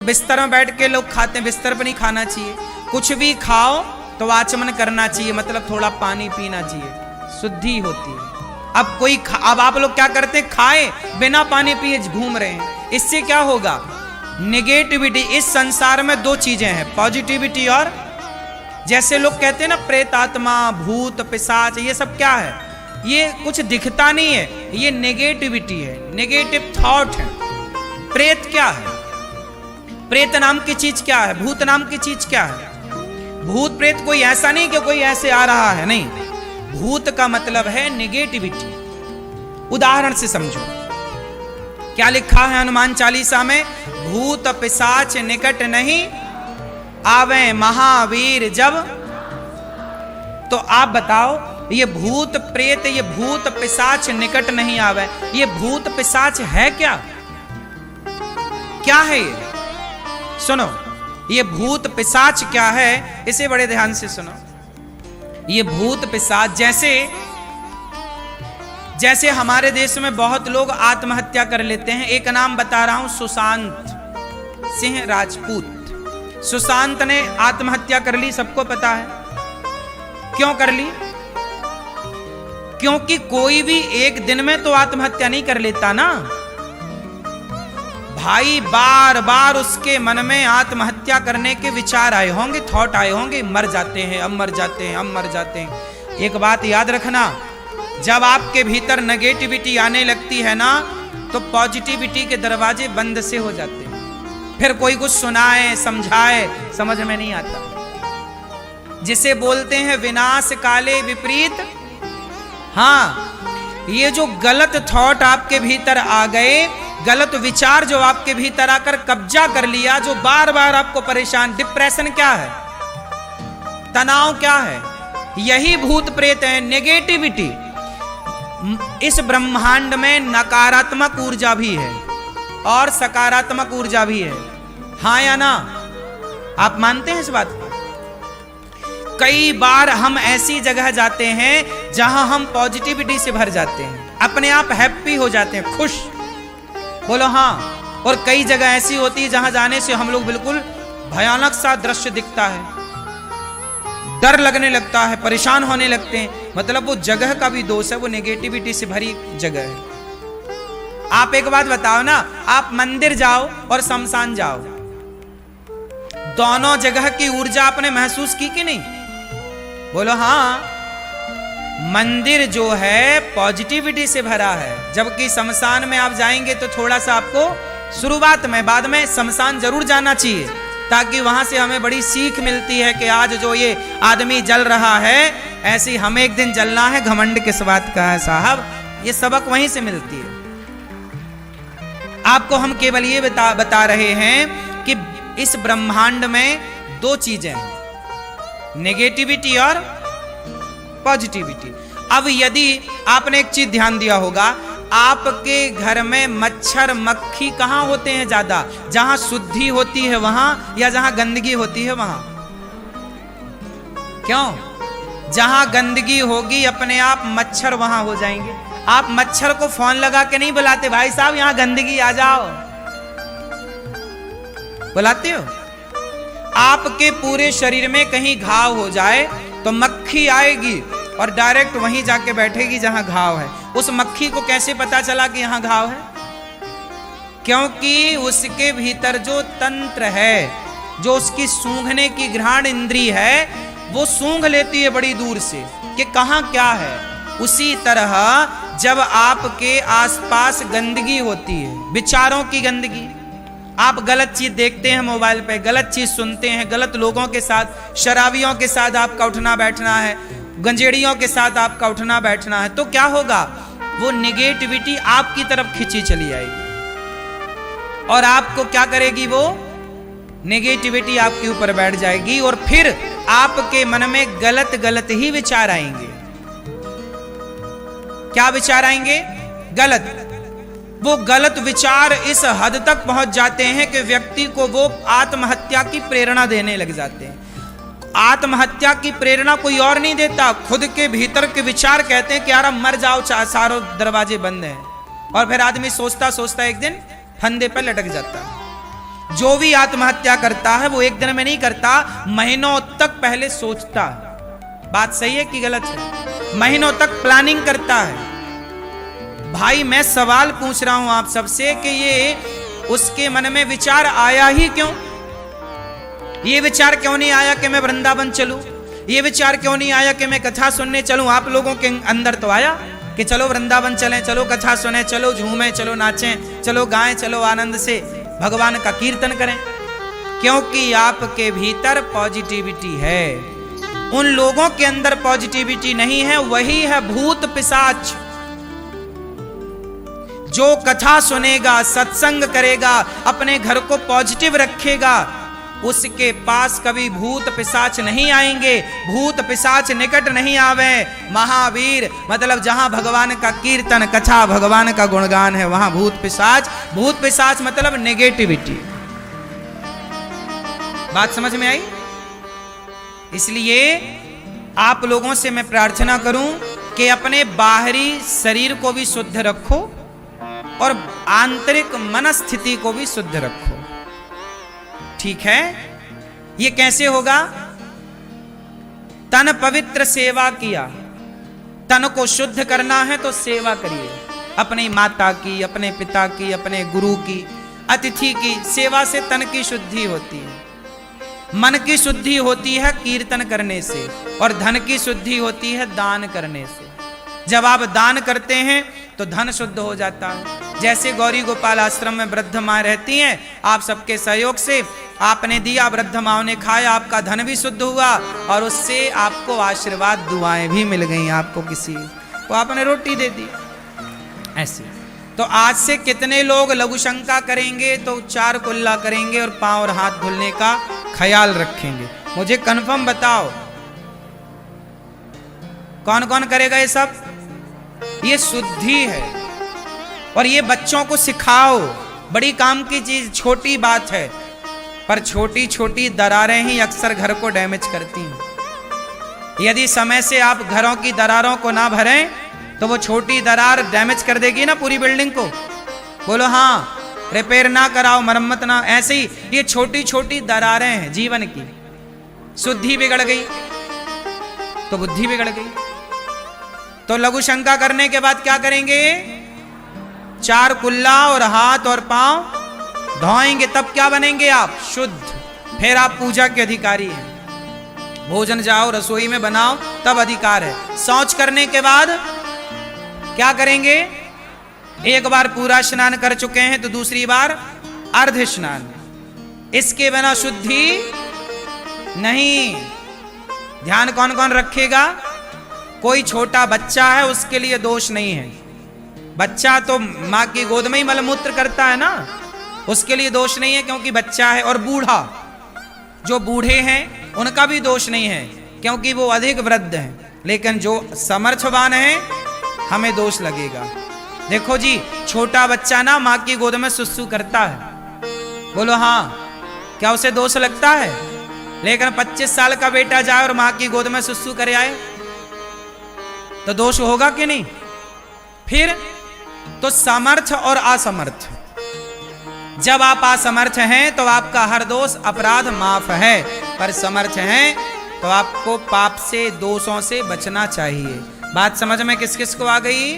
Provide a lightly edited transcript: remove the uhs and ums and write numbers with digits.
बिस्तर में बैठ के लोग खाते हैं, बिस्तर पर नहीं खाना चाहिए। कुछ भी खाओ तो आचमन करना चाहिए, मतलब थोड़ा पानी पीना चाहिए, शुद्धि होती है। अब आप लोग क्या करते हैं, खाए बिना पानी पिए घूम रहे हैं, इससे क्या होगा, नेगेटिविटी। इस संसार में दो चीजें हैं, पॉजिटिविटी और, जैसे लोग कहते हैं ना प्रेत आत्मा, भूत, पिशाच, ये सब क्या है, ये कुछ दिखता नहीं है, ये नेगेटिविटी है, नेगेटिव थॉट है। प्रेत क्या है, प्रेत नाम की चीज क्या है, भूत नाम की चीज क्या है। भूत प्रेत कोई ऐसा नहीं कि कोई ऐसे आ रहा है, नहीं, भूत का मतलब है नेगेटिविटी। उदाहरण से समझो, क्या लिखा है हनुमान चालीसा में, भूत पिशाच निकट नहीं आवे महावीर जब। तो आप बताओ, ये भूत प्रेत, ये भूत पिशाच निकट नहीं आवे, ये भूत पिशाच है क्या, क्या है ये, सुनो, ये भूत पिशाच क्या है, इसे बड़े ध्यान से सुनो। ये भूत पिशाच, जैसे हमारे देश में बहुत लोग आत्महत्या कर लेते हैं। एक नाम बता रहा हूं, सुशांत सिंह राजपूत। सुशांत ने आत्महत्या कर ली, सबको पता है क्यों कर ली, क्योंकि कोई भी एक दिन में तो आत्महत्या नहीं कर लेता ना भाई, बार बार उसके मन में आत्महत्या करने के विचार आए होंगे, थॉट आए होंगे, मर जाते हैं, अब मर जाते हैं, अब मर जाते हैं। एक बात याद रखना, जब आपके भीतर नेगेटिविटी आने लगती है ना, तो पॉजिटिविटी के दरवाजे बंद से हो जाते हैं। फिर कोई कुछ सुनाए समझाए समझ में नहीं आता, जिसे बोलते हैं विनाश काले विपरीत। हाँ, ये जो गलत थॉट आपके भीतर आ गए, गलत विचार जो आपके भीतर आकर कब्जा कर लिया, जो बार बार आपको परेशान, डिप्रेशन क्या है, तनाव क्या है, यही भूत प्रेत है, नेगेटिविटी। इस ब्रह्मांड में नकारात्मक ऊर्जा भी है और सकारात्मक ऊर्जा भी है, हाँ या ना, आप मानते हैं इस बात को। कई बार हम ऐसी जगह जाते हैं जहां हम पॉजिटिविटी से भर जाते हैं, अपने आप हैप्पी हो जाते हैं, खुश, बोलो हाँ। और कई जगह ऐसी होती है जहां जाने से हम लोग बिल्कुल भयानक सा दृश्य दिखता है, डर लगने लगता है, परेशान होने लगते हैं, मतलब वो जगह का भी दोष है, वो नेगेटिविटी से भरी जगह है। आप एक बात बताओ ना, आप मंदिर जाओ और शमशान जाओ, दोनों जगह की ऊर्जा आपने महसूस की कि नहीं, बोलो हाँ। मंदिर जो है पॉजिटिविटी से भरा है, जबकि शमशान में आप जाएंगे तो थोड़ा सा आपको शुरुआत में, बाद में शमशान जरूर जाना चाहिए, ताकि वहां से हमें बड़ी सीख मिलती है कि आज जो ये आदमी जल रहा है, ऐसे हमें एक दिन जलना है, घमंड किस बात का है साहब, ये सबक वहीं से मिलती है। आपको हम केवल ये बता रहे हैं कि इस ब्रह्मांड में दो चीजें हैं, नेगेटिविटी और पॉजिटिविटी। अब यदि आपने एक चीज ध्यान दिया होगा, आपके घर में मच्छर मक्खी कहां होते हैं ज्यादा, जहां शुद्धि होती है वहां, या जहां गंदगी होती है वहां, क्यों, जहां गंदगी होगी अपने आप मच्छर वहां हो जाएंगे। आप मच्छर को फोन लगा के नहीं बुलाते, भाई साहब यहां गंदगी आ जाओ, बुलाते हो। आपके पूरे शरीर में कहीं घाव हो जाए तो मक्खी आएगी और डायरेक्ट वहीं जाके बैठेगी जहां घाव है। उस मक्खी को कैसे पता चला कि यहां घाव है, क्योंकि उसके भीतर जो तंत्र है, जो उसकी सूंघने की घ्राण इंद्री है, वो सूंघ लेती है बड़ी दूर से कि कहां क्या है। उसी तरह जब आपके आसपास गंदगी होती है, विचारों की गंदगी, आप गलत चीज देखते हैं मोबाइल पे, गलत चीज सुनते हैं, गलत लोगों के साथ, शराबियों के साथ आपका उठना बैठना है, गंजेड़ियों के साथ आपका उठना बैठना है, तो क्या होगा, वो नेगेटिविटी आपकी तरफ खींची चली आएगी और आपको क्या करेगी, वो नेगेटिविटी आपके ऊपर बैठ जाएगी और फिर आपके मन में गलत गलत ही विचार आएंगे। क्या विचार आएंगे, गलत। वो गलत विचार इस हद तक पहुंच जाते हैं कि व्यक्ति को वो आत्महत्या की प्रेरणा देने लग जाते हैं। आत्महत्या की प्रेरणा कोई और नहीं देता, खुद के भीतर के विचार कहते हैं कि यार मर जाओ, सारे दरवाजे बंद हैं, और फिर आदमी सोचता सोचता एक दिन फंदे पर लटक जाता है। जो भी आत्महत्या करता है वो एक दिन में नहीं करता, महीनों तक पहले सोचता है। बात सही है कि गलत है? महीनों तक प्लानिंग करता है। भाई मैं सवाल पूछ रहा हूं आप सबसे कि ये उसके मन में विचार आया ही क्यों? ये विचार क्यों नहीं आया कि मैं वृंदावन चलूं? ये विचार क्यों नहीं आया कि मैं कथा सुनने चलूं? आप लोगों के अंदर तो आया कि चलो वृंदावन चलें, चलो कथा सुने, चलो झूमें, चलो नाचें, चलो गाएं, चलो आनंद से भगवान का कीर्तन करें, क्योंकि आपके भीतर पॉजिटिविटी है। उन लोगों के अंदर पॉजिटिविटी नहीं है, वही है भूत पिशाच। जो कथा सुनेगा, सत्संग करेगा, अपने घर को पॉजिटिव रखेगा, उसके पास कभी भूत पिशाच नहीं आएंगे, भूत पिशाच निकट नहीं आवे। महावीर मतलब जहां भगवान का कीर्तन कथा, भगवान का गुणगान है, वहां भूत पिशाच मतलब नेगेटिविटी। बात समझ में आई? इसलिए आप लोगों से मैं प्रार्थना करूं कि अपने बाहरी शरीर को भी शुद्ध रखो और आंतरिक मनस्थिति को भी शुद्ध रखो। ठीक है? ये कैसे होगा? तन पवित्र सेवा किया। तन को शुद्ध करना है तो सेवा करिए, अपनी माता की, अपने पिता की, अपने गुरु की, अतिथि की। सेवा से तन की शुद्धि होती है, मन की शुद्धि होती है कीर्तन करने से, और धन की शुद्धि होती है दान करने से। जब आप दान करते हैं तो धन शुद्ध हो जाता है। जैसे गौरी गोपाल आश्रम में वृद्ध माँ रहती हैं, आप सबके सहयोग से आपने दिया, वृद्ध माँ ने खाया, आपका धन भी शुद्ध हुआ और उससे आपको आशीर्वाद दुआएं भी मिल गई। आपको किसी को आपने रोटी दे दी ऐसे। तो आज से कितने लोग लघु शंका करेंगे तो 4 कुल्ला करेंगे और पांव और हाथ धुलने का ख्याल रखेंगे? मुझे कंफर्म बताओ कौन कौन करेगा ये सब? ये शुद्धि है। और ये बच्चों को सिखाओ, बड़ी काम की चीज, छोटी बात है, पर छोटी छोटी दरारें ही अक्सर घर को डैमेज करती हैं। यदि समय से आप घरों की दरारों को ना भरें तो वो छोटी दरार डैमेज कर देगी ना पूरी बिल्डिंग को। बोलो हाँ, रिपेयर ना कराओ, मरम्मत ना। ऐसे ही ये छोटी छोटी दरारें हैं जीवन की। शुद्धि बिगड़ गई तो बुद्धि बिगड़ गई। तो लघु शंका करने के बाद क्या करेंगे? 4 कुल्ला और हाथ और पांव धोएंगे, तब क्या बनेंगे आप? शुद्ध। फिर आप पूजा के अधिकारी हैं। भोजन जाओ रसोई में बनाओ तब अधिकार है। शौच करने के बाद क्या करेंगे? एक बार पूरा स्नान कर चुके हैं तो दूसरी बार अर्ध स्नान। इसके बिना शुद्धि नहीं। ध्यान कौन कौन रखेगा? कोई छोटा बच्चा है उसके लिए दोष नहीं है। बच्चा तो माँ की गोद में ही मलमूत्र करता है ना, उसके लिए दोष नहीं है क्योंकि बच्चा है। और बूढ़ा, जो बूढ़े हैं उनका भी दोष नहीं है क्योंकि वो अधिक वृद्ध हैं। लेकिन जो समर्थवान है हमें दोष लगेगा। देखो जी, छोटा बच्चा ना माँ की गोद में सुसु करता है, बोलो हाँ, क्या उसे दोष लगता है? लेकिन 25 साल का बेटा जाए और माँ की गोद में सुसु करे आए तो दोष होगा कि नहीं? फिर तो समर्थ और असमर्थ, जब आप असमर्थ हैं तो आपका हर दोष अपराध माफ है, पर समर्थ हैं तो आपको पाप से, दोषों से बचना चाहिए। बात समझ में किस किस को आ गई?